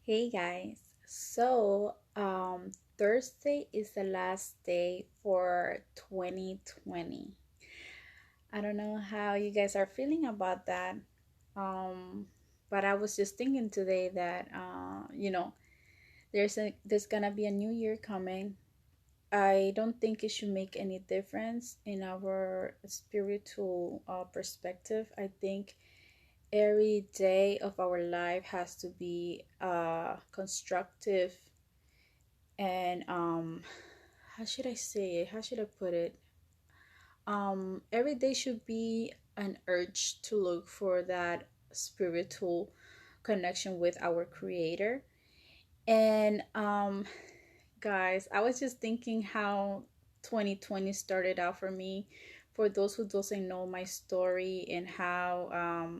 Hey guys. Thursday is the last day for 2020. I don't know how you guys are feeling about that. Um, but I was just thinking today that there's gonna be a new year coming. I don't think it should make any difference in our spiritual perspective. I think every day of our life has to be constructive and how should I say it? How should I put it? Every day should be an urge to look for that spiritual connection with our creator. And guys, I was just thinking how 2020 started out for me. For those who doesn't know my story and how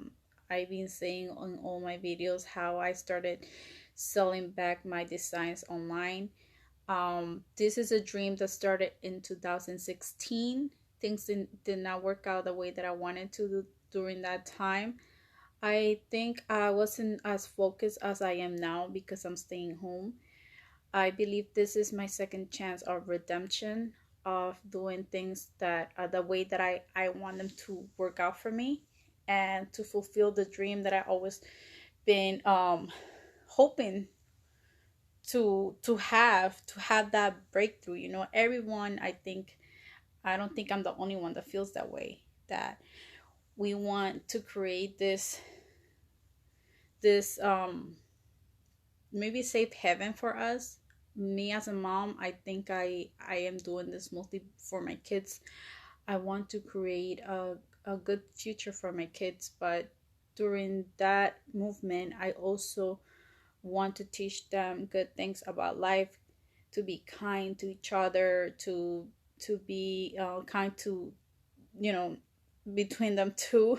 I've been saying on all my videos how I started selling back my designs online. This is a dream that started in 2016. Things did not work out the way that I wanted to do during that time. I think I wasn't as focused as I am now because I'm staying home. I believe this is my second chance of redemption of doing things that are the way that I want them to work out for me and to fulfill the dream that I always been hoping to have that breakthrough. Everyone, I don't think I'm the only one that feels that way, that we want to create this maybe safe heaven for us. Me as a mom, I think I am doing this mostly for my kids. I want to create a good future for my kids, but during that movement I also want to teach them good things about life, to be kind to each other, to be kind to, you know between them too.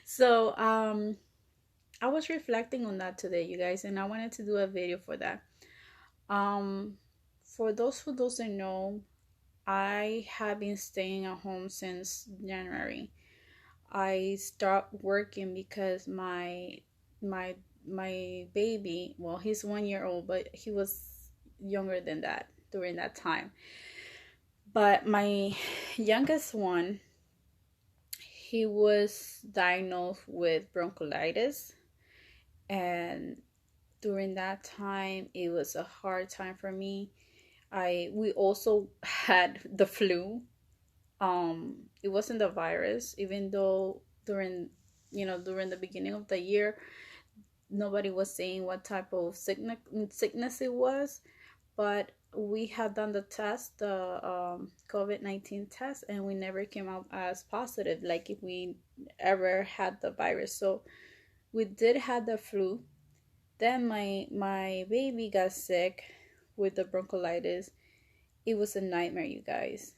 So I was reflecting on that today, you guys, and I wanted to do a video for that. um for those who doesn't know, I have been staying at home since January. I stopped working because my my baby, well, he's 1 year old, but he was younger than that during that time. But my youngest one, he was diagnosed with bronchiolitis, and during that time it was a hard time for me. I We also had the flu. It wasn't the virus, even though during the beginning of the year nobody was saying what type of sickness it was. But we had done the test, the COVID-19 test, and we never came out as positive, like if we ever had the virus. So we did have the flu. Then my baby got sick with the bronchiolitis. It was a nightmare, you guys.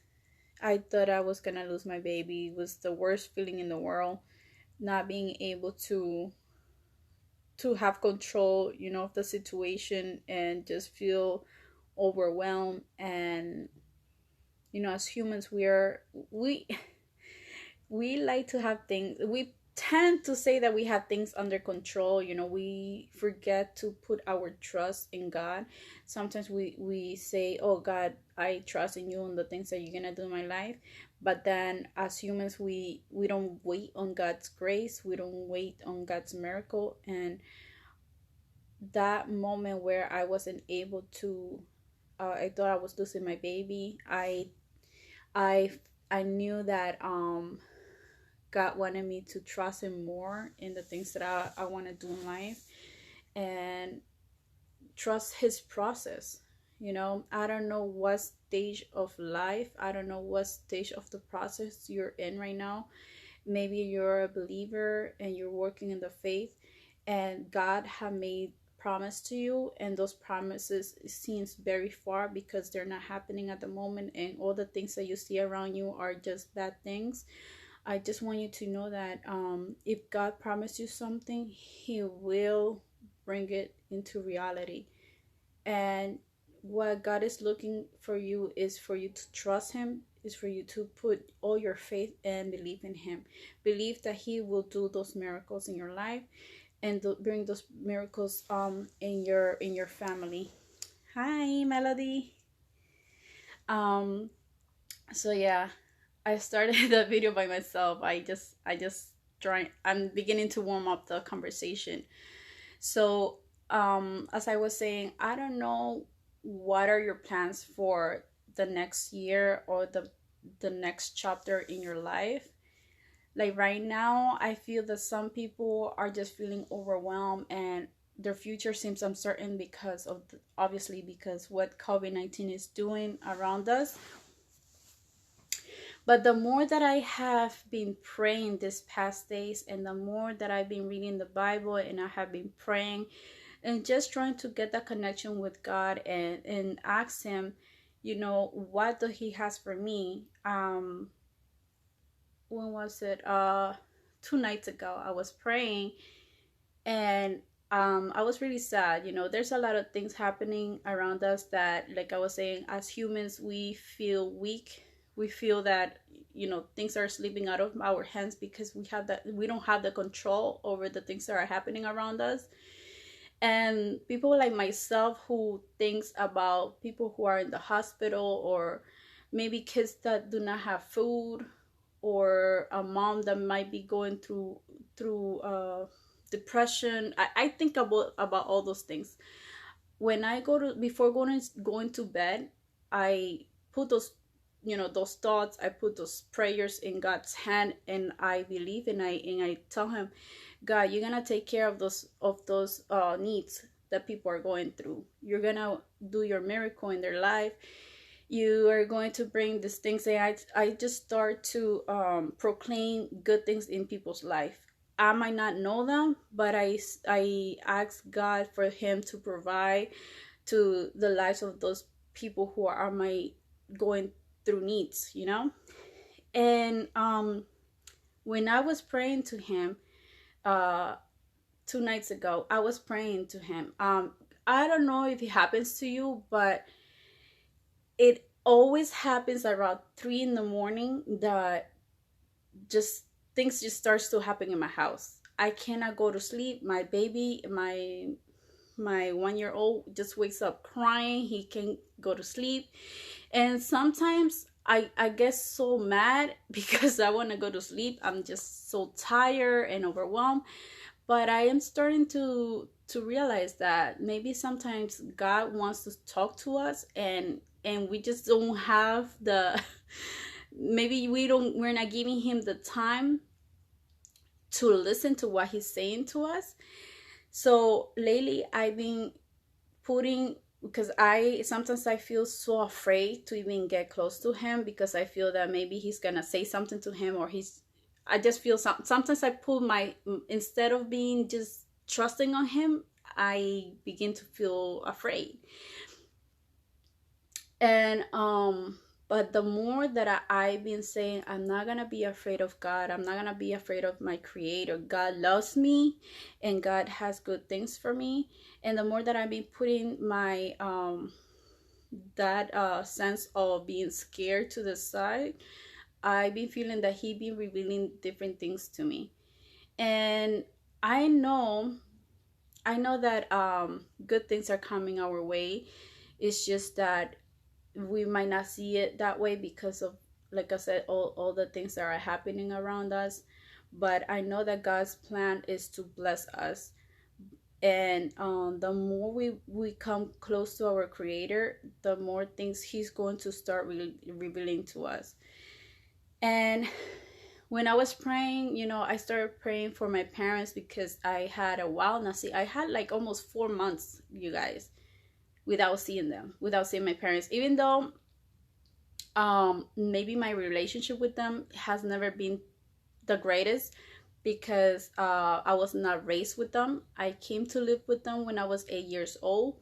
I thought I was gonna lose my baby. It was the worst feeling in the world, not being able to have control, of the situation, and just feel overwhelmed. And as humans, we we like to have things. We tend to say that we have things under control. We forget to put our trust in God. Sometimes we say, oh God, I trust in you and the things that you're gonna do in my life. But then as humans, we don't wait on God's grace. We don't wait on God's miracle. And that moment where I wasn't able to, I thought I was losing my baby. I I knew that God wanted me to trust Him more in the things that I want to do in life, and trust His process. I don't know what stage of life, I don't know what stage of the process you're in right now. Maybe you're a believer and you're working in the faith, and God have made promise to you, and those promises seems very far because they're not happening at the moment, and all the things that you see around you are just bad things. I just want you to know that if God promised you something, He will bring it into reality. And what God is looking for you is for you to trust Him, is for you to put all your faith and believe in Him. Believe that He will do those miracles in your life. and bring those miracles in your family. Hi, Melody. Um, so yeah, I started the video by myself. I just trying. I'm beginning to warm up the conversation. So, as I was saying, I don't know what are your plans for the next year or the next chapter in your life. Like right now, I feel that some people are just feeling overwhelmed and their future seems uncertain because of obviously because what COVID-19 is doing around us. But the more that I have been praying these past days, and the more that I've been reading the Bible and I have been praying and just trying to get that connection with God and ask Him, what do He has for me. When was it? 2 nights ago, I was praying, and I was really sad. There's a lot of things happening around us that, like I was saying, as humans, we feel weak. We feel that things are slipping out of our hands because we don't have the control over the things that are happening around us. And people like myself who thinks about people who are in the hospital, or maybe kids that do not have food, or a mom that might be going through depression. I think about all those things when I go to before going to bed. I put those thoughts, I put those prayers in God's hand, and I believe, and I tell Him, God, you're gonna take care of those needs that people are going through. You're gonna do your miracle in their life. You are going to bring these things. And I just start to proclaim good things in people's life. I might not know them, but I ask God for Him to provide to the lives of those people who are my going through needs. And when I was praying to Him, uh 2 nights ago, I was praying to Him. I don't know if it happens to you, but it always happens around 3 in the morning that just things just starts to happen in my house. I cannot go to sleep. My baby, my 1 year old just wakes up crying. He can't go to sleep. And sometimes I get so mad because I want to go to sleep. I'm just so tired and overwhelmed. But I am starting to realize that maybe sometimes God wants to talk to us, and we just don't have the maybe we're not giving Him the time to listen to what He's saying to us. So lately I've been putting, because I feel so afraid to even get close to Him, because I feel that maybe He's gonna say something to Him, or I just feel sometimes I put instead of being just trusting on Him, I begin to feel afraid. And but the more that I've been saying, I'm not gonna be afraid of God. I'm not gonna be afraid of my Creator. God loves me, and God has good things for me. And the more that I've been putting my that sense of being scared to the side, I've been feeling that He been revealing different things to me. And I know that good things are coming our way. It's just that we might not see it that way because of, like I said, all the things that are happening around us. But I know that God's plan is to bless us. And the more we come close to our Creator, the more things He's going to start revealing to us. And when I was praying, I started praying for my parents, because I had a while now. See, I had like almost 4 months, you guys, without seeing them, without seeing my parents. Even though maybe my relationship with them has never been the greatest, because I was not raised with them. I came to live with them when I was 8 years old.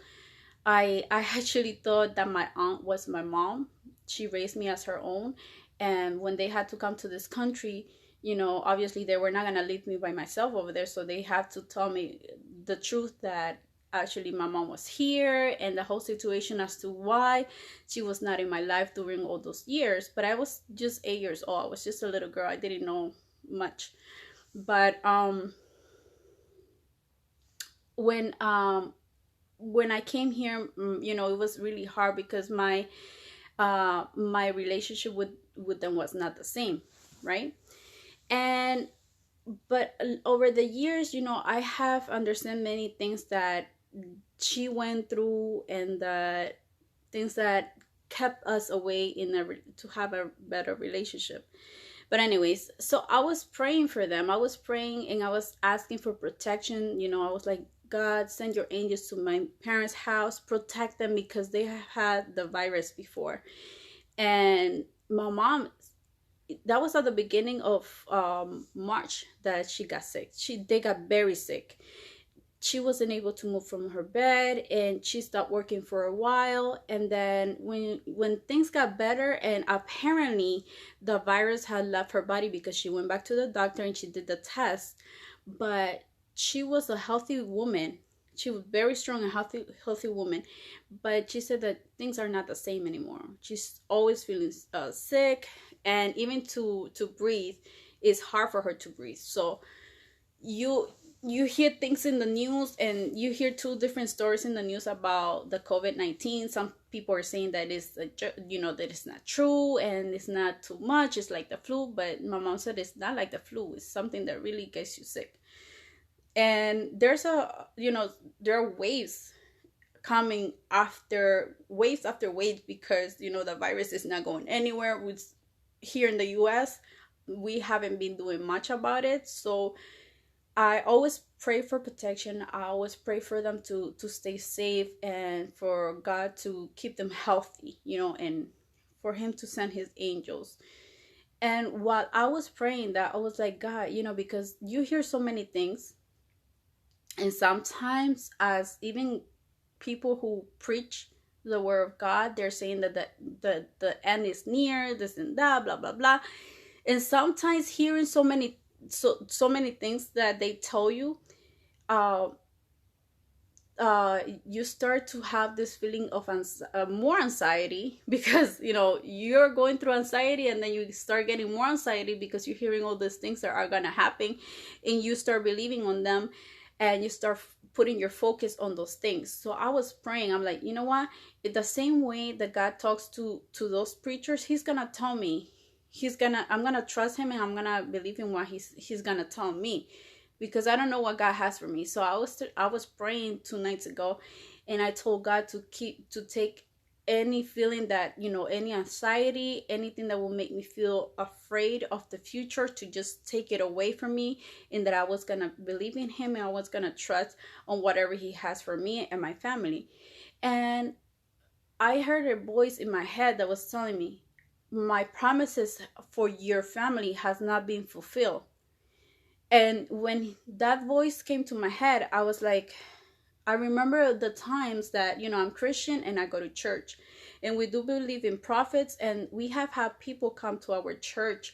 I actually thought that my aunt was my mom. She raised me as her own. And when they had to come to this country, obviously they were not going to leave me by myself over there. So they had to tell me the truth, that actually my mom was here, and the whole situation as to why she was not in my life during all those years. But I was just 8 years old. I was just a little girl. I didn't know much. But when um when I came here, it was really hard because my relationship with them was not the same, right? And but over the years, I have understand many things that she went through, and the things that kept us away to have a better relationship. But anyways, so I was praying for them. I was praying and I was asking for protection. I was like, God, send your angels to my parents' house, protect them because they have had the virus before. And my mom, that was at the beginning of March that she got sick. They got very sick. She wasn't able to move from her bed, and she stopped working for a while. And then when things got better, and apparently the virus had left her body because she went back to the doctor and she did the test. But she was a healthy woman. She was very strong and healthy woman. But she said that things are not the same anymore. She's always feeling sick, and even to breathe is hard for her to breathe. So you hear things in the news, and you hear two different stories in the news about the COVID-19. Some people are saying that that it's not true and it's not too much, it's like the flu. But my mom said it's not like the flu, it's something that really gets you sick. And there are waves coming after waves because the virus is not going anywhere. With here in the US, we haven't been doing much about it. So I always pray for protection. I always pray for them to stay safe, and for God to keep them healthy, and for him to send his angels. And while I was praying that, I was like, God, because you hear so many things, and sometimes as even people who preach the word of God, they're saying that the end is near, this and that, blah blah blah. And sometimes hearing so many things that they tell you, uh, you start to have this feeling of more anxiety because you're going through anxiety, and then you start getting more anxiety because you're hearing all these things that are gonna happen, and you start believing on them, and you start putting your focus on those things. So I was praying. I'm like, you know what? In the same way that God talks to those preachers, he's gonna tell me. I'm gonna trust him, and I'm gonna believe in what he's gonna tell me, because I don't know what God has for me. So I was praying 2 nights ago, and I told God to take any feeling that, any anxiety, anything that will make me feel afraid of the future, to just take it away from me, and that I was gonna believe in him, and I was gonna trust on whatever he has for me and my family. And I heard a voice in my head that was telling me, my promises for your family has not been fulfilled. And when that voice came to my head, I was like, I remember the times that, I'm Christian and I go to church, and we do believe in prophets, and we have had people come to our church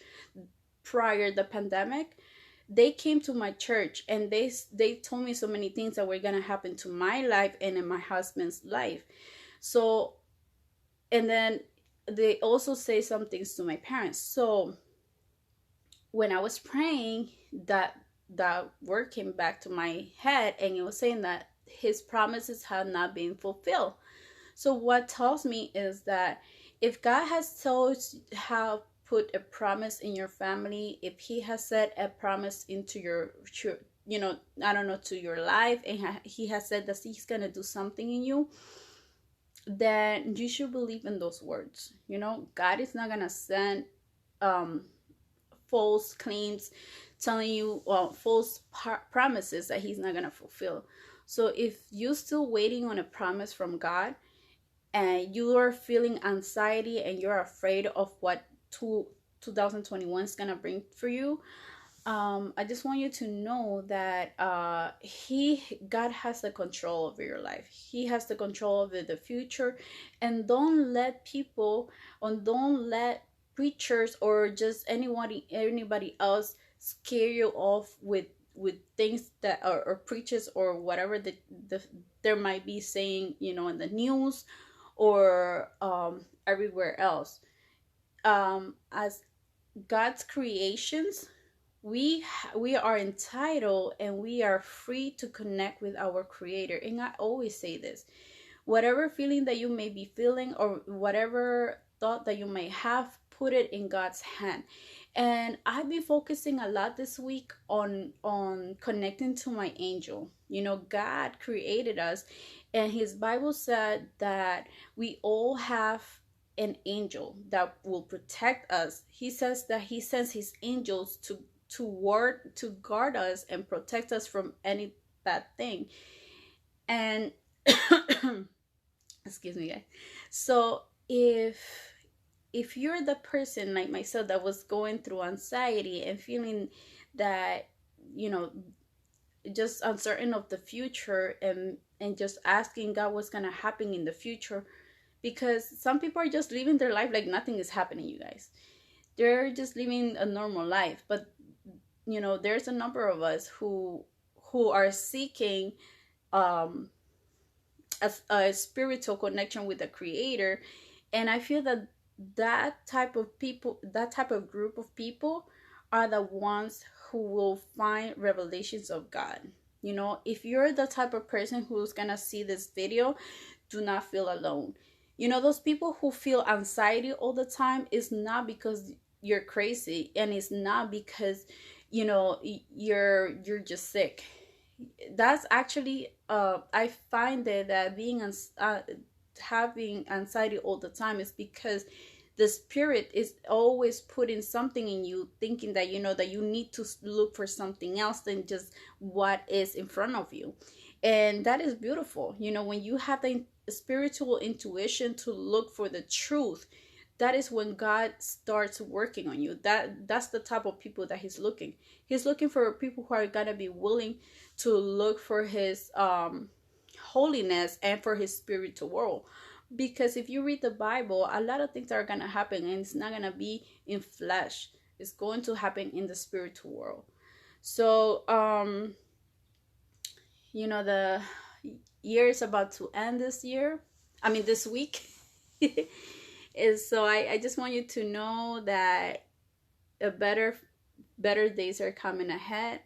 prior the pandemic. They came to my church, and they told me so many things that were going to happen to my life and in my husband's life. So, and then they also say some things to my parents. So when I was praying, that word came back to my head, and it was saying that his promises have not been fulfilled. So what tells me is that if God has told how put a promise in your family, if he has said a promise into your I don't know, to your life, and he has said that he's gonna do something in you, then you should believe in those words. God is not gonna send false claims telling you false promises that he's not going to fulfill. So if you're still waiting on a promise from God, and you are feeling anxiety and you're afraid of what 2021 is going to bring for you, I just want you to know that God has the control over your life. He has the control over the future. And don't let people, or don't let preachers or just anybody else scare you off with things that are, or preachers or whatever there might be saying, in the news or everywhere else. As God's creations, we are entitled and we are free to connect with our creator. And I always say this, whatever feeling that you may be feeling or whatever thought that you may have, put it in God's hand. And I've been focusing a lot this week on connecting to my angel. God created us, and his Bible said that we all have an angel that will protect us. He says that he sends his angels to guard us and protect us from any bad thing. And excuse me, guys. So if you're the person like myself that was going through anxiety and feeling that, you know just uncertain of the future, and just asking God what's gonna happen in the future, because some people are just living their life like nothing is happening, you guys. They're just living a normal life. But there's a number of us who are seeking um a spiritual connection with the creator. And I feel that that type of group of people are the ones who will find revelations of God. If you're the type of person who's gonna see this video, do not feel alone. Those people who feel anxiety all the time is not because you're crazy, and it's not because you're just sick. That's actually I find that having anxiety all the time is because the spirit is always putting something in you, thinking that that you need to look for something else than just what is in front of you. And that is beautiful. When you have the spiritual intuition to look for the truth, that is when God starts working on you. That's the type of people that he's looking for, people who are gonna be willing to look for his holiness and for his spiritual world. Because if you read the Bible, a lot of things are gonna happen, and it's not gonna be in flesh. It's going to happen in the spiritual world. So the year is about to end this year. I mean, this week. Is so I just want you to know that a better days are coming ahead.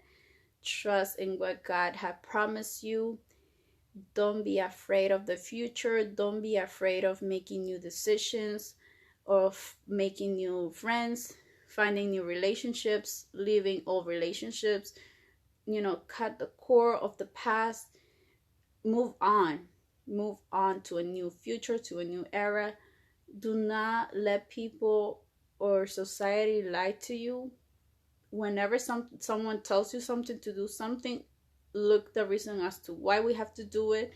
Trust in what God has promised you. Don't be afraid of the future. Don't be afraid of making new decisions, of making new friends, finding new relationships, leaving old relationships. Cut the core of the past. Move on. Move on to a new future, to a new era. Do not let people or society lie to you. Whenever someone tells you something to do something, look the reason as to why we have to do it.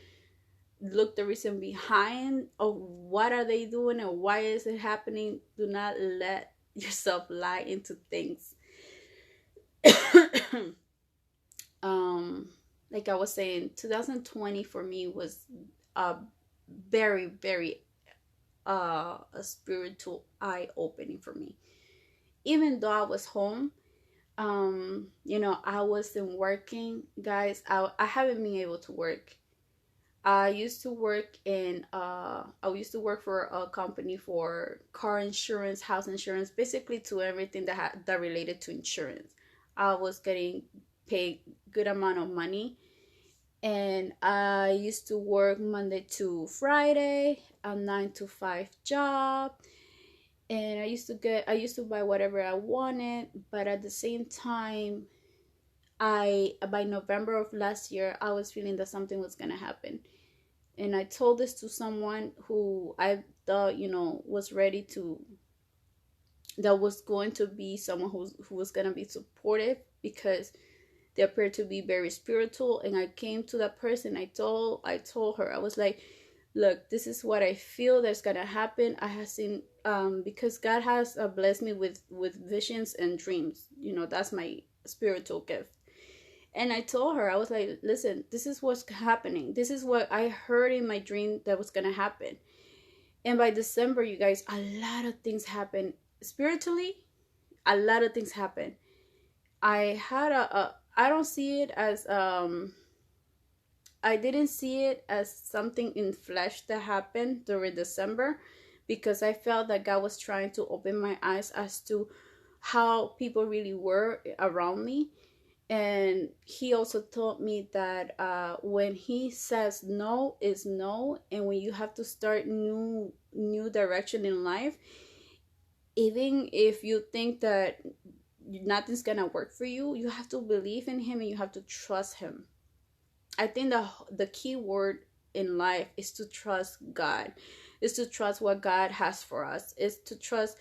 Look the reason behind of what are they doing and why is it happening. Do not let yourself lie into things. Like I was saying, 2020 for me was a very, very a spiritual eye opening for me. Even though I was home, I wasn't working, guys. I haven't been able to work. I used to work for a company for car insurance, house insurance, basically to everything that related to insurance. I was getting paid good amount of money, and I used to work Monday to Friday, a 9 to 5 job. And I used to buy whatever I wanted, but at the same time, by November of last year, I was feeling that something was gonna happen. And I told this to someone who I thought, was ready to, that was going to be someone who was gonna be supportive, because they appeared to be very spiritual. And I came to that person. I told her, I was like, look, this is what I feel that's gonna happen. I have seen, because God has blessed me with visions and dreams. That's my spiritual gift. And I told her, I was like, listen, this is what's happening. This is what I heard in my dream that was gonna happen. And by December, you guys, a lot of things happened spiritually. A lot of things happened. I had I don't see it as I didn't see it as something in flesh that happened during December, because I felt that God was trying to open my eyes as to how people really were around me. And he also taught me that when he says no is no, and when you have to start new direction in life, even if you think that nothing's gonna work for you, you have to believe in him and you have to trust him. I think the key word in life is to trust God, is to trust what God has for us, is to trust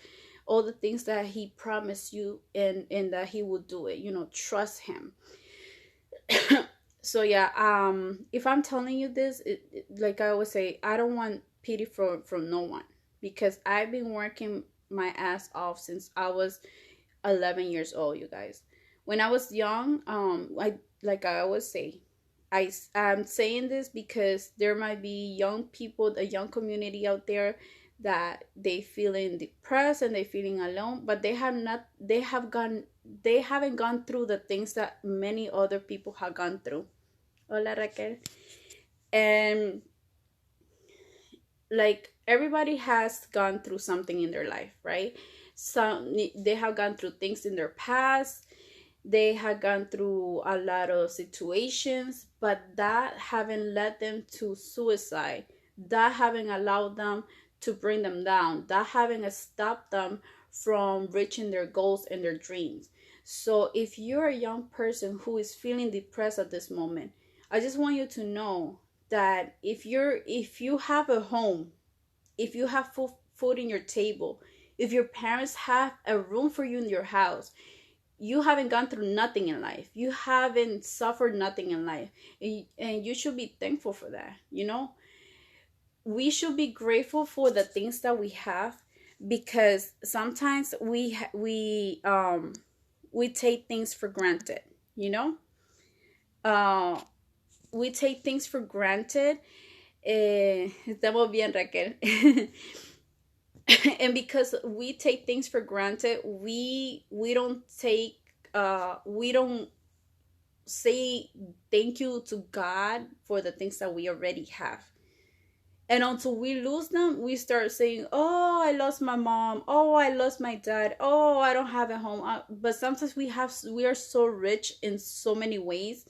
all the things that he promised you, and that he will do it. Trust him. So yeah, if I'm telling you this, like I always say, I don't want pity from no one, because I've been working my ass off since I was 11 years old, you guys. When I was young, like I always say, I'm saying this because there might be young people, a young community out there, that they feeling depressed and they feeling alone, but they haven't gone through the things that many other people have gone through. Hola, Raquel. And like, everybody has gone through something in their life, right? Some, they have gone through things in their past, they have gone through a lot of situations, but that haven't led them to suicide, that haven't allowed them to bring them down, that haven't stopped them from reaching their goals and their dreams. So if you're a young person who is feeling depressed at this moment, I just want you to know that if you have a home, if you have food in your table, if your parents have a room for you in your house, you haven't gone through nothing in life, you haven't suffered nothing in life, and you should be thankful for that. We should be grateful for the things that we have, because sometimes we take things for granted. you know uh we take things for granted. Estamos bien, Raquel. And because we take things for granted, we don't say thank you to God for the things that we already have. And until we lose them, we start saying, oh, I lost my mom, oh, I lost my dad, oh, I don't have a home. But sometimes we are so rich in so many ways,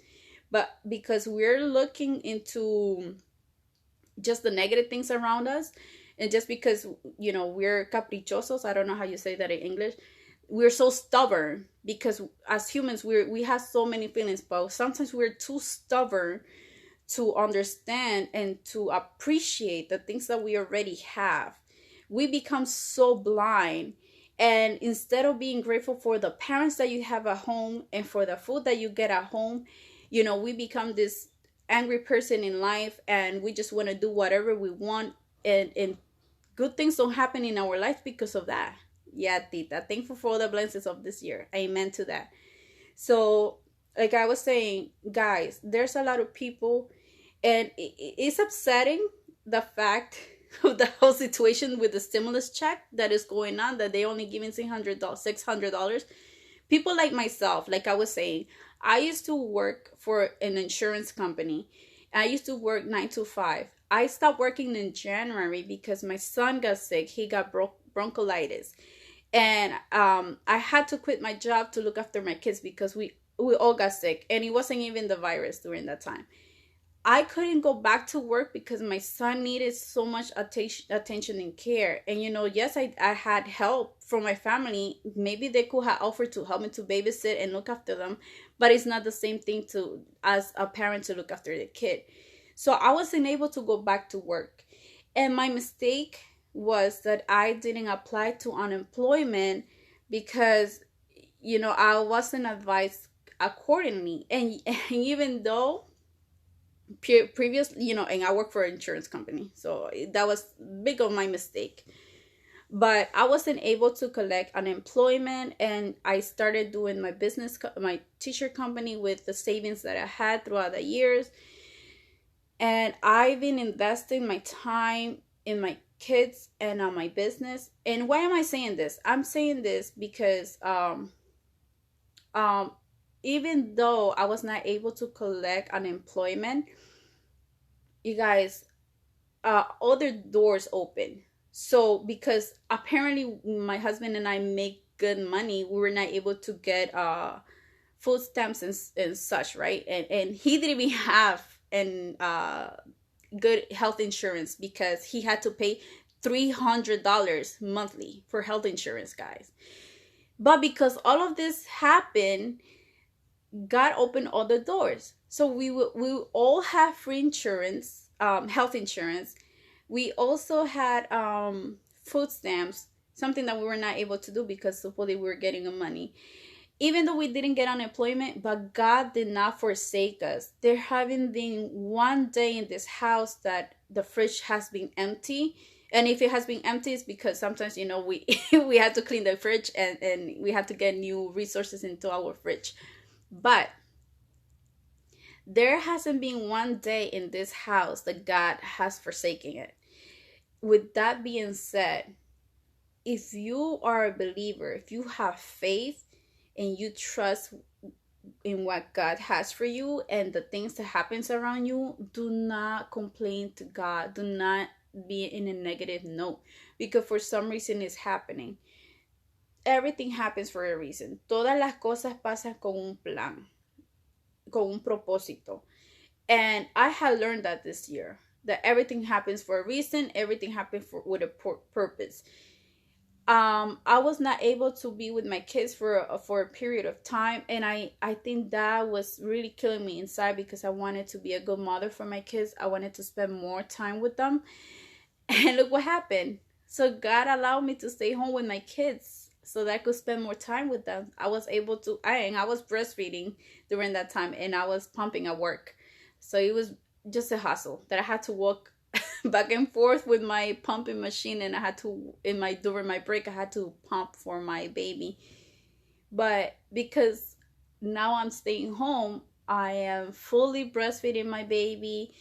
but because we're looking into just the negative things around us, and just because we're caprichosos, I don't know how you say that in English, we're so stubborn, because as humans we have so many feelings, but sometimes we're too stubborn to understand and to appreciate the things that we already have. We become so blind, and instead of being grateful for the parents that you have at home and for the food that you get at home, we become this angry person in life, and we just want to do whatever we want, and good things don't happen in our life because of that. Yeah, Tita, thankful for all the blessings of this year. Amen to that. So, like I was saying, guys, there's a lot of people, and it's upsetting, the fact of the whole situation with the stimulus check that is going on, that they only giving $600. People like myself, like I was saying, I used to work for an insurance company. I used to work 9 to 5. I stopped working in January because my son got sick. He got bronchitis. And I had to quit my job to look after my kids, because we all got sick. And it wasn't even the virus during that time. I couldn't go back to work because my son needed so much attention and care. And, yes, I had help from my family. Maybe they could have offered to help me to babysit and look after them. But it's not the same thing as a parent to look after the kid. So I wasn't able to go back to work. And my mistake was that I didn't apply to unemployment, because, I wasn't advised accordingly. And even though previous, and I work for an insurance company, so that was big of my mistake. But I wasn't able to collect unemployment, and I started doing my business, my teacher company, with the savings that I had throughout the years. And I've been investing my time in my kids and on my business. And why am I saying this? I'm saying this because even though I was not able to collect unemployment, you guys, other doors open. So because apparently my husband and I make good money, we were not able to get food stamps and such, right? And he didn't even have an good health insurance because he had to pay $300 monthly for health insurance, guys. But because all of this happened, God opened all the doors. So we all have free insurance, health insurance. We also had food stamps, something that we were not able to do because supposedly we were getting the money. Even though we didn't get unemployment, but God did not forsake us. There haven't been one day in this house that the fridge has been empty. And if it has been empty, it's because sometimes, we we had to clean the fridge, and we had to get new resources into our fridge. But there hasn't been one day in this house that God has forsaken it. With that being said, if you are a believer, if you have faith and you trust in what God has for you and the things that happens around you, do not complain to God. Do not be in a negative note because for some reason it's happening. Everything happens for a reason. Todas las cosas pasan con un plan, con un propósito. And I had learned that this year, that everything happens for a reason, everything happens with a purpose. I was not able to be with my kids for a period of time, and I think that was really killing me inside because I wanted to be a good mother for my kids. I wanted to spend more time with them, and look what happened. So God allowed me to stay home with my kids so that I could spend more time with them. I was able to, I was breastfeeding during that time, and I was pumping at work, so it was just a hustle that I had to walk back and forth with my pumping machine, and I had to during my break I had to pump for my baby. But because now I'm staying home, I am fully breastfeeding my baby.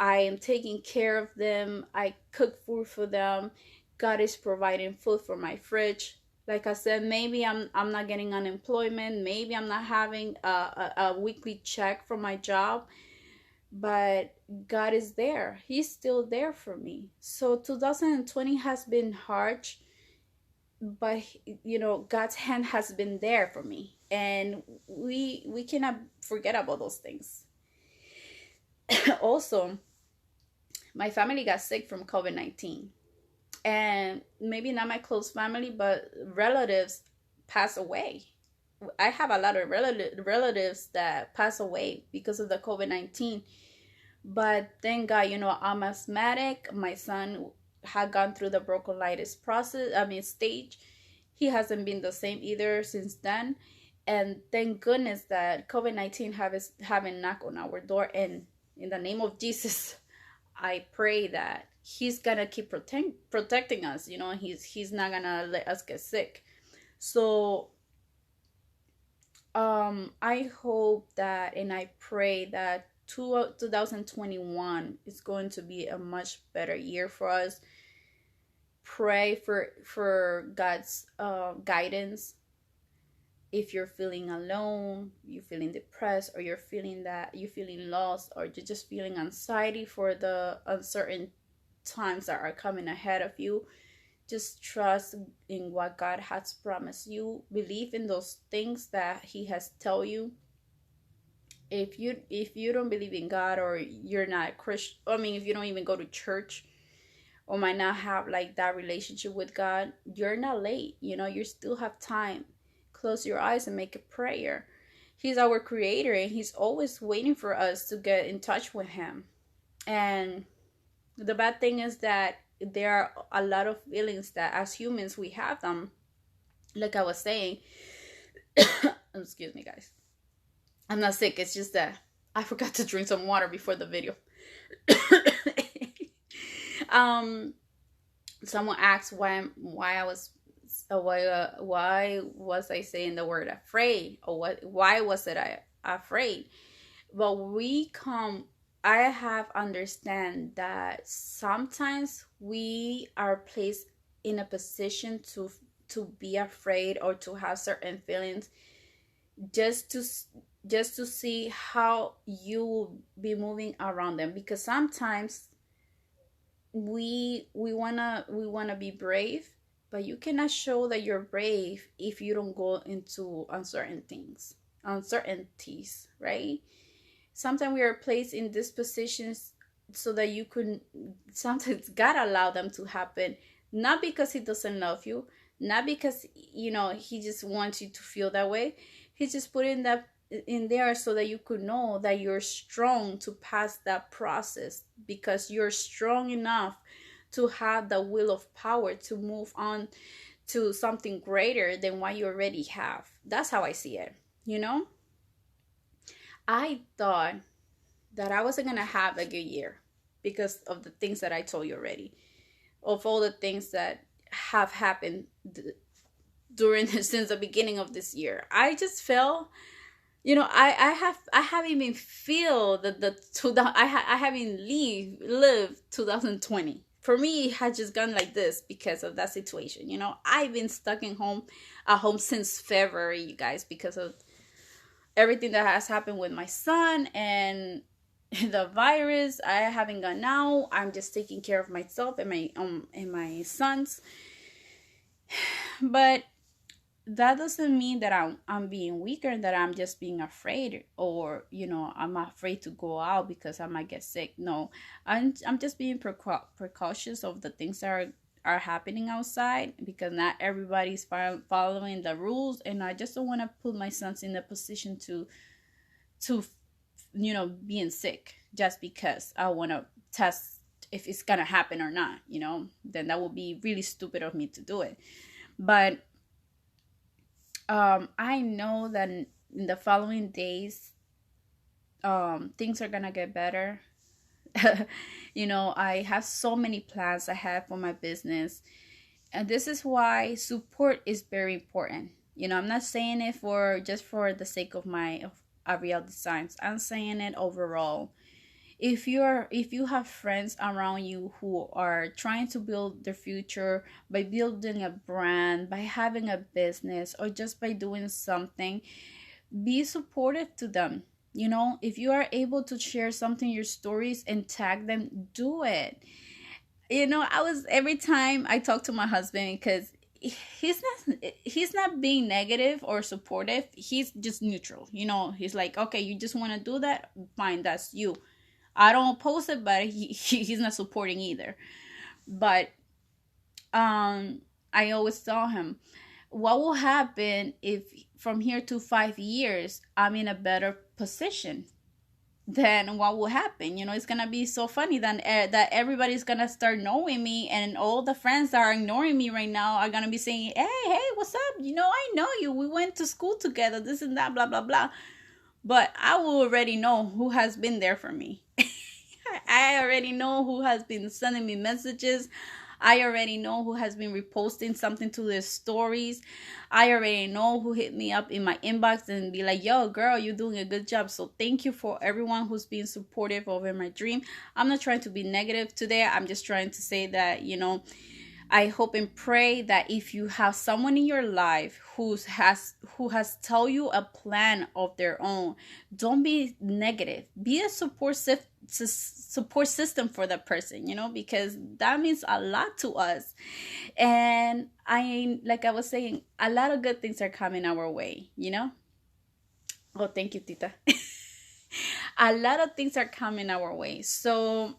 I am taking care of them. I cook food for them. God is providing food for my fridge. Like I said, maybe I'm not getting unemployment, maybe I'm not having a weekly check from my job, but God is there. He's still there for me. So 2020 has been harsh, but God's hand has been there for me, and we cannot forget about those things. Also, my family got sick from COVID-19, and maybe not my close family, but relatives passed away. I have a lot of relatives that pass away because of the COVID-19. But thank God, I'm asthmatic. My son had gone through the bronchitis stage. He hasn't been the same either since then. And thank goodness that COVID-19 haven't knocked on our door. And in the name of Jesus, I pray that he's gonna keep protecting us. He's not gonna let us get sick. So I hope that, and I pray that 2021 is going to be a much better year for us. Pray for God's guidance. If you're feeling alone, you're feeling depressed, or you're feeling lost, or you're just feeling anxiety for the uncertain times that are coming ahead of you, just trust in what God has promised you. Believe in those things that He has told you. If you don't believe in God, or you're not Christian, if you don't even go to church, or might not have like that relationship with God, you're not late. You still have time. Close your eyes and make a prayer. He's our creator, and He's always waiting for us to get in touch with Him. And the bad thing is that there are a lot of feelings that as humans we have them. Like I was saying, excuse me, guys. I'm not sick. It's just that I forgot to drink some water before the video. Someone asked why was I saying the word afraid, or why was it I afraid? But I have understand that sometimes we are placed in a position to be afraid, or to have certain feelings, just to see how you will be moving around them. Because sometimes we wanna be brave, but you cannot show that you're brave if you don't go into uncertainties, right? Sometimes we are placed in these positions so that you could, sometimes God allow them to happen, not because he doesn't love you, not because he just wants you to feel that way. He just put in that in there so that you could know that you're strong to pass that process, because you're strong enough to have the will of power to move on to something greater than what you already have. That's how I see it, you know? I thought that I wasn't gonna have a good year because of the things that I told you already, of all the things that have happened during since the beginning of this year. I just felt, I haven't even feel I haven't lived 2020. For me, it had just gone like this because of that situation. I've been stuck at home since February, you guys, because of everything that has happened with my son and the virus. I haven't gone out. I'm just taking care of myself and my sons. But that doesn't mean that I'm being weaker, that I'm just being afraid, or I'm afraid to go out because I might get sick. No, I'm just being precautious of the things that are happening outside, because not everybody's following the rules, and I just don't want to put my sons in a position to being sick just because I want to test if it's gonna happen or not. Then that would be really stupid of me to do it. But I know that in the following days, things are gonna get better. I have so many plans I have for my business, and this is why support is very important. I'm not saying it for just for the sake of my Ariel Designs. I'm saying it overall. If you have friends around you who are trying to build their future by building a brand, by having a business, or just by doing something, be supportive to them. If you are able to share something, your stories, and tag them, do it. I was, every time I talk to my husband, because he's not being negative or supportive, he's just neutral. He's like, okay, you just want to do that, fine, that's you. I don't oppose it, but he's not supporting either. But I always tell him, what will happen if from here to 5 years I'm in a better position? Then what will happen? It's gonna be so funny that everybody's gonna start knowing me, and all the friends that are ignoring me right now are gonna be saying, hey, what's up? I know you. We went to school together. This and that, blah blah blah. But I will already know who has been there for me. I already know who has been sending me messages. I already know who has been reposting something to their stories. I already know who hit me up in my inbox and be like, yo, girl, you're doing a good job. So thank you for everyone who's being supportive over my dream. I'm not trying to be negative today. I'm just trying to say that, I hope and pray that if you have someone in your life who has tell you a plan of their own, don't be negative. Be a support system for that person, because that means a lot to us. And like I was saying, a lot of good things are coming our way. Oh, thank you, Tita. A lot of things are coming our way. So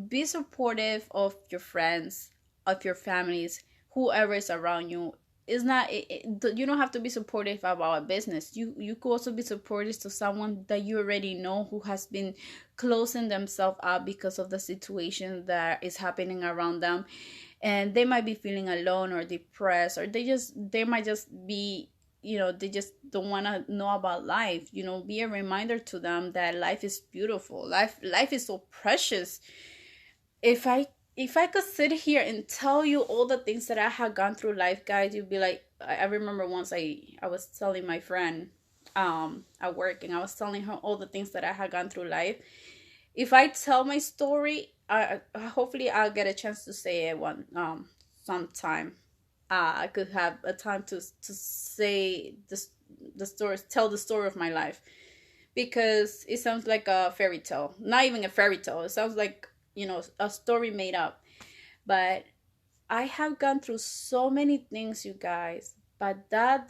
be supportive of your friends, of your families, whoever is around you. It's not you don't have to be supportive about a business. You could also be supportive to someone that you already know who has been closing themselves up because of the situation that is happening around them, and they might be feeling alone or depressed, or they might just be, they just don't want to know about life. Be a reminder to them that life is beautiful. Life is so precious. If I could sit here and tell you all the things that I had gone through life, guys, you'd be like, I remember once I was telling my friend at work, and I was telling her all the things that I had gone through life. If I tell my story, hopefully I'll get a chance to say it sometime. I could have a time to say the story, tell the story of my life, because it sounds like a fairy tale. Not even a fairy tale. It sounds like a story made up. But I have gone through so many things, you guys, but that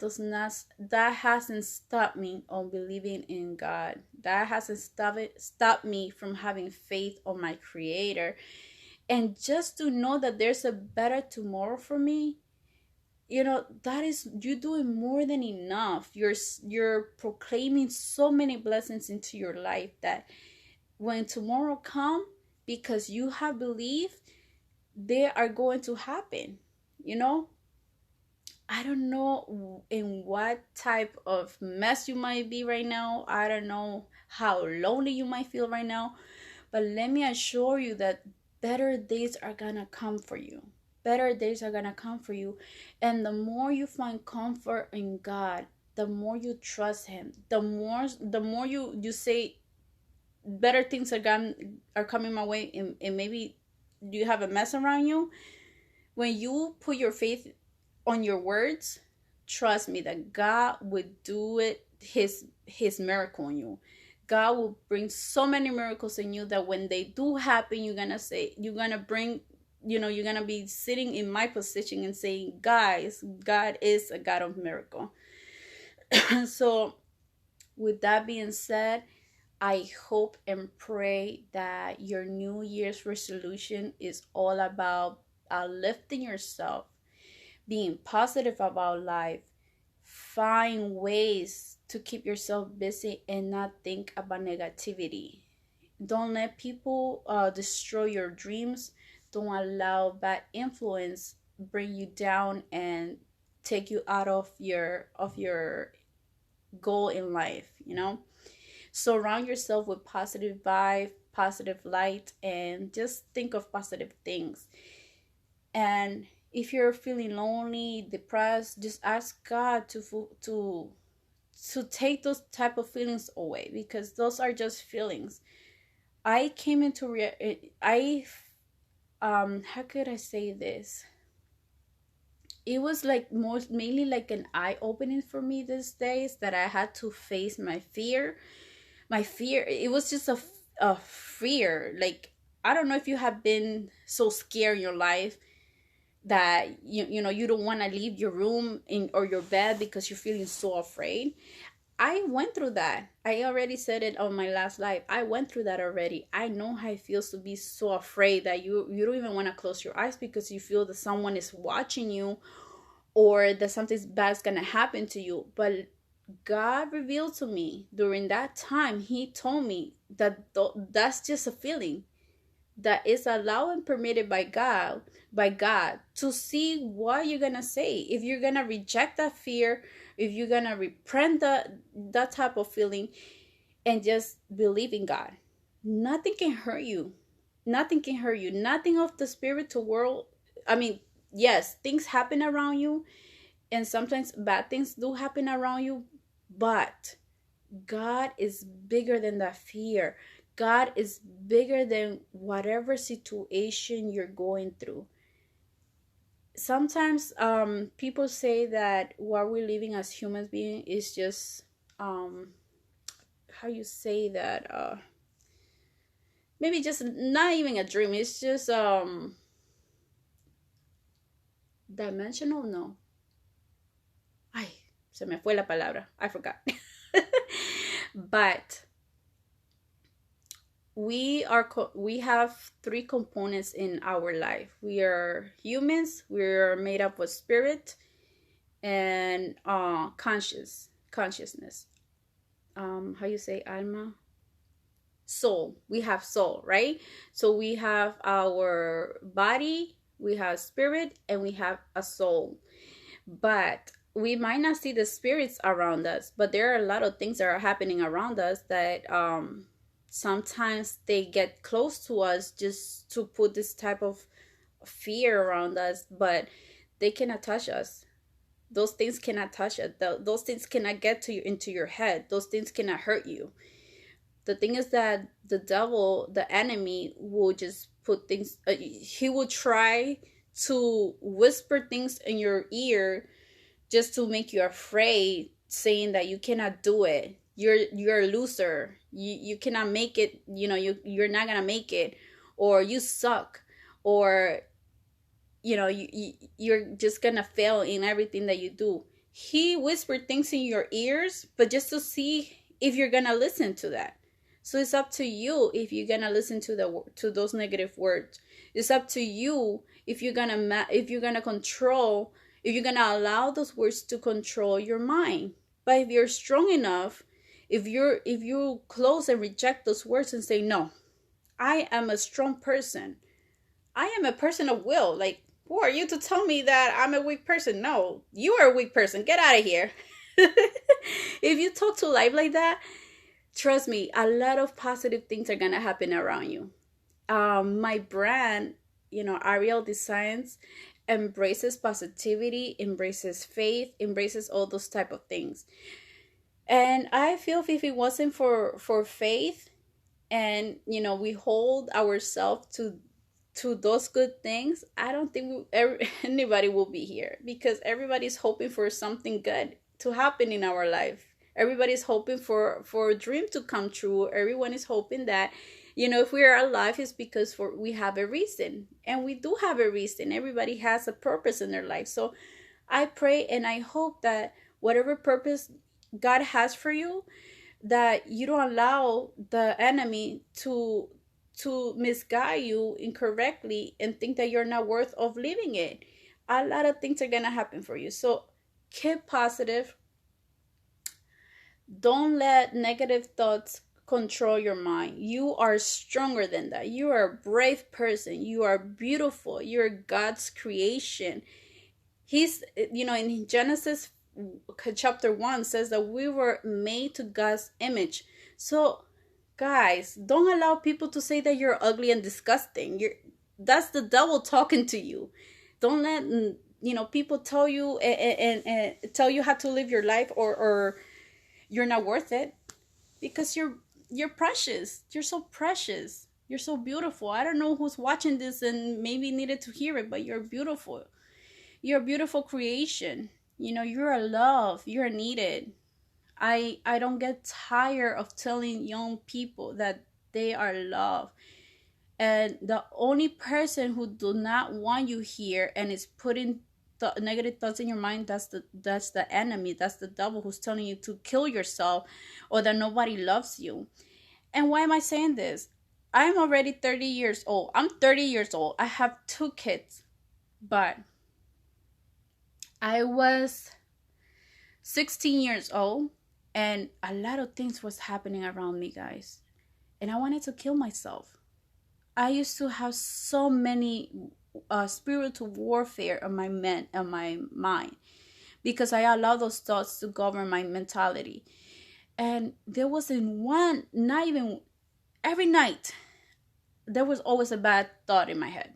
hasn't stopped me on believing in God. That hasn't stopped me from having faith on my creator. And just to know that there's a better tomorrow for me, that is you doing more than enough. You're proclaiming so many blessings into your life that when tomorrow come, because you have believed, they are going to happen. you know I don't know in what type of mess you might be right now. I don't know how lonely you might feel right now, but let me assure you that better days are gonna come for you. Better days are gonna come for you. And the more you find comfort in God, the more you trust him, the more you say better things are coming my way, and maybe you have a mess around you. When you put your faith on your words, trust me that God would do it, his miracle in you. God will bring so many miracles in you that when they do happen, you're gonna bring, you're gonna be sitting in my position and saying, guys, God is a God of miracle. So with that being said, I hope and pray that your New Year's resolution is all about lifting yourself, being positive about life, find ways to keep yourself busy and not think about negativity. Don't let people destroy your dreams. Don't allow bad influence bring you down and take you out of your goal in life. Surround yourself with positive vibe, positive light, and just think of positive things. And if you're feeling lonely, depressed, just ask God to take those type of feelings away, because those are just feelings. I came into I how could I say this? It was like most mainly like an eye opening for me these days, that I had to face my fear. It was just a fear. Like, I don't know if you have been so scared in your life that you don't want to leave your room or your bed because you're feeling so afraid. I went through that. I already said it on my last live. I went through that already. I know how it feels to be so afraid that you don't even want to close your eyes because you feel that someone is watching you, or that something bad's gonna happen to you. But God revealed to me during that time, he told me that that's just a feeling that is allowed and permitted by God to see what you're gonna say. If you're gonna reject that fear, if you're gonna reprint that type of feeling, and just believe in God. Nothing can hurt you. Nothing can hurt you. Nothing of the spiritual world. I mean, yes, things happen around you, and sometimes bad things do happen around you, but God is bigger than that fear. God is bigger than whatever situation you're going through. Sometimes people say that what we're living as human beings is just how you say that maybe just not even a dream. It's just dimensional. No, ay, se me fue la palabra. I forgot. But we have three components in our life. We are humans. We're made up of spirit and consciousness. How you say alma? Soul. We have soul, right? So we have our body, we have spirit, and we have a soul. But we might not see the spirits around us, but there are a lot of things that are happening around us that sometimes they get close to us just to put this type of fear around us, but they cannot touch us. Those things cannot touch us. Those things cannot get to you into your head. Those things cannot hurt you. The thing is that the devil, the enemy, will just put things, he will try to whisper things in your ear just to make you afraid, saying that you cannot do it. You're a loser. You cannot make it. You're not gonna make it, or you suck, or you're just gonna fail in everything that you do. He whispered things in your ears, but just to see if you're gonna listen to that. So it's up to you if you're gonna listen to those negative words. It's up to you if you're gonna control, if you're gonna allow those words to control your mind. But if you're strong enough, if you close and reject those words and say, no, I am a strong person, I am a person of will. Like, who are you to tell me that I'm a weak person? No, you are a weak person. Get out of here. If you talk to life like that, trust me, a lot of positive things are gonna happen around you. My brand, Ariel Designs, embraces positivity, embraces faith, embraces all those type of things. And I feel if it wasn't for faith, and we hold ourselves to those good things, I don't think anybody will be here, because everybody's hoping for something good to happen in our life. Everybody's hoping for a dream to come true. Everyone is hoping that, if we are alive, it's because we have a reason, and we do have a reason. Everybody has a purpose in their life. So I pray and I hope that whatever purpose God has for you, that you don't allow the enemy to misguide you incorrectly and think that you're not worth of living it. A lot of things are gonna happen for you. So keep positive. Don't let negative thoughts control your mind. You are stronger than that. You are a brave person. You are beautiful. You're God's creation. He's, in Genesis chapter 1 says that we were made to God's image. So guys, don't allow people to say that you're ugly and disgusting. That's the devil talking to you. Don't let people tell you and tell you how to live your life, or you're not worth it, because you're precious. You're so precious. You're so beautiful. I don't know who's watching this and maybe needed to hear it, but you're beautiful. You're a beautiful creation. You're a love. You're needed. I don't get tired of telling young people that they are loved. And the only person who do not want you here and is putting negative thoughts in your mind, that's the enemy. That's the devil who's telling you to kill yourself, or that nobody loves you. And why am I saying this? I'm already 30 years old. I'm 30 years old. I have 2 kids. But I was 16 years old, and a lot of things was happening around me, guys. And I wanted to kill myself. I used to have so many spiritual warfare on my mind, because I allowed those thoughts to govern my mentality. And there wasn't one, not even every night, there was always a bad thought in my head.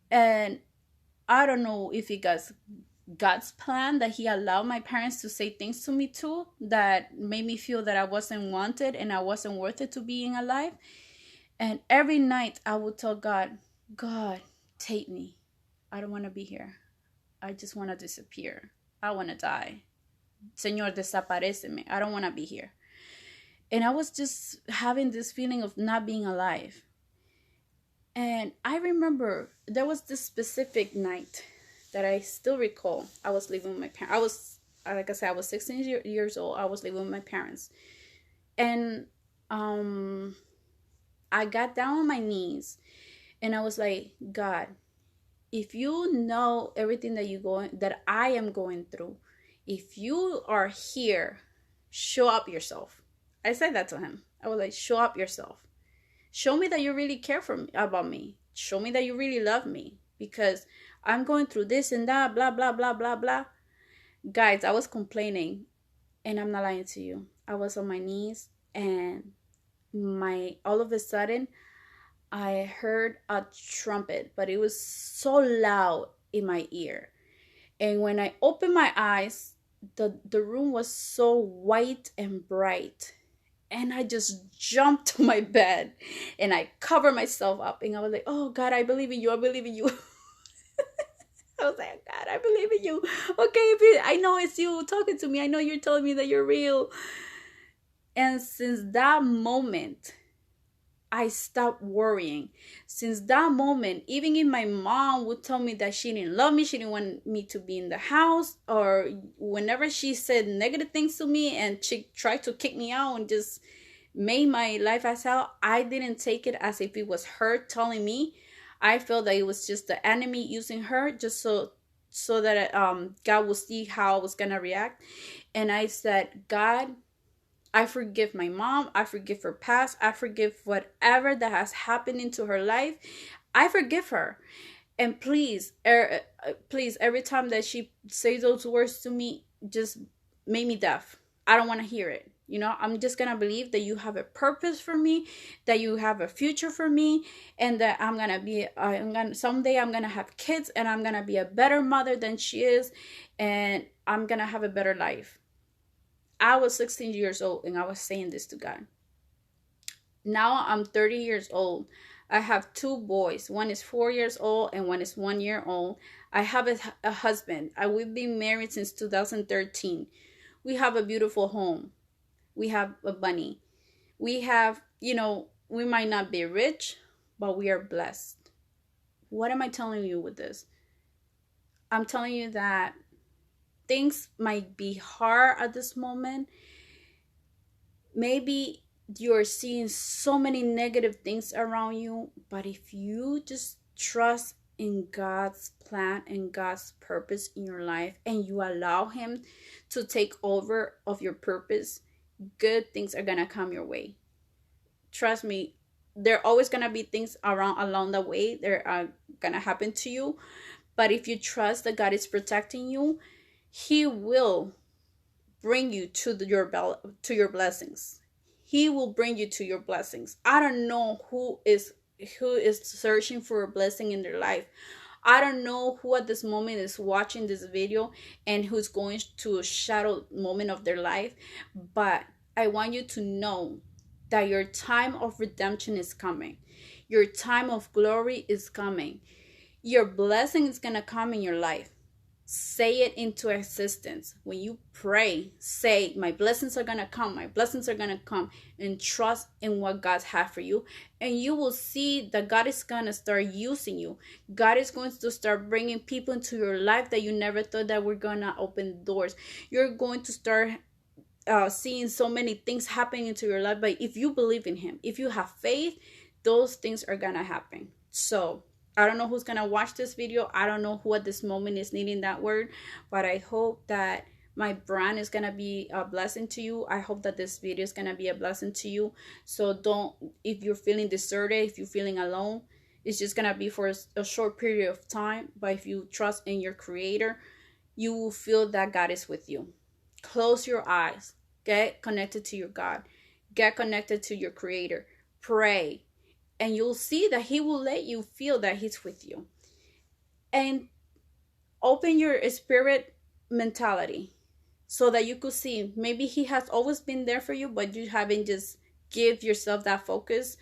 And I don't know if it was God's plan that he allowed my parents to say things to me too that made me feel that I wasn't wanted and I wasn't worth it to being alive. And every night I would tell God, take me. I don't want to be here. I just want to disappear. I want to die. Señor, desapareceme. I don't want to be here. And I was just having this feeling of not being alive. And I remember there was this specific night that I still recall. I was living with my parents. Like I said, I was 16 years old. I was living with my parents. And I got down on my knees and I was like, God, if you know everything that I am going through, if you are here, show up yourself. I said that to him. I was like, show up yourself. Show me that you really care about me. Show me that you really love me, because I'm going through this and that, blah, blah, blah, blah, blah. Guys, I was complaining, and I'm not lying to you. I was on my knees, and all of a sudden, I heard a trumpet, but it was so loud in my ear. And when I opened my eyes, the room was so white and bright. And I just jumped to my bed and I covered myself up. And I was like, oh, God, I believe in you. I believe in you. I was like, God, I believe in you. Okay, I know it's you talking to me. I know you're telling me that you're real. And since that moment, I stopped worrying. Since that moment, even if my mom would tell me that she didn't love me, she didn't want me to be in the house, or whenever she said negative things to me and she tried to kick me out and just made my life as hell, I didn't take it as if it was her telling me. I felt that it was just the enemy using her just so that God would see how I was gonna react. And I said, God, I forgive my mom. I forgive her past. I forgive whatever that has happened into her life. I forgive her. And please, please, every time that she says those words to me, just make me deaf. I don't want to hear it. I'm just gonna believe that you have a purpose for me, that you have a future for me, and that someday I'm gonna have kids, and I'm gonna be a better mother than she is, and I'm gonna have a better life. I was 16 years old and I was saying this to God. Now I'm 30 years old. I have two boys. One is 4 years old and one is 1 year old. I have a husband. We've been married since 2013. We have a beautiful home. We have a bunny. We have, we might not be rich, but we are blessed. What am I telling you with this? I'm telling you that things might be hard at this moment. Maybe you're seeing so many negative things around you, but if you just trust in God's plan and God's purpose in your life, and you allow Him to take over of your purpose, good things are gonna come your way. Trust me, there are always gonna be things along the way that are gonna happen to you, but if you trust that God is protecting you, He will bring you to your blessings. He will bring you to your blessings. I don't know who is searching for a blessing in their life. I don't know who at this moment is watching this video and who's going to a shadow moment of their life, but I want you to know that your time of redemption is coming. Your time of glory is coming. Your blessing is going to come in your life. Say it into existence. When you pray, say, my blessings are going to come. My blessings are going to come. And trust in what God has for you. And you will see that God is going to start using you. God is going to start bringing people into your life that you never thought that were going to open doors. You're going to start seeing so many things happening into your life. But if you believe in Him, if you have faith, those things are going to happen. So I don't know who's going to watch this video. I don't know who at this moment is needing that word, but I hope that my brand is going to be a blessing to you. I hope that this video is going to be a blessing to you. So if you're feeling deserted, if you're feeling alone, it's just going to be for a short period of time. But if you trust in your Creator, you will feel that God is with you. Close your eyes. Get connected to your God. Get connected to your Creator. Pray. And you'll see that He will let you feel that He's with you. And open your spirit mentality so that you could see maybe He has always been there for you, but you haven't just give yourself that focus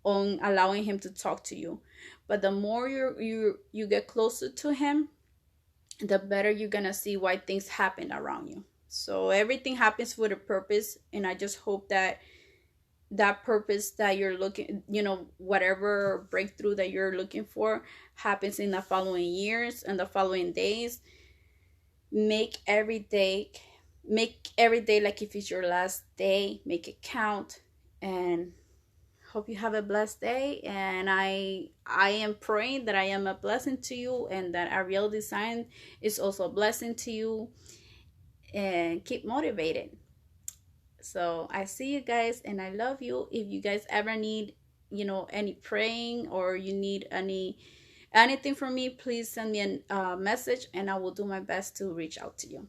on allowing Him to talk to you. But the more you get closer to Him, the better you're gonna see why things happen around you. So everything happens for a purpose, and I just hope that purpose that you're looking, whatever breakthrough that you're looking for happens in the following years and the following days. Make every day like if it's your last day. Make it count, and hope you have a blessed day. And I am praying that I am a blessing to you, and that Ariel Design is also a blessing to you, and keep motivated. So I see you guys, and I love you. If you guys ever need, any praying, or you need anything from me, please send me a message, and I will do my best to reach out to you.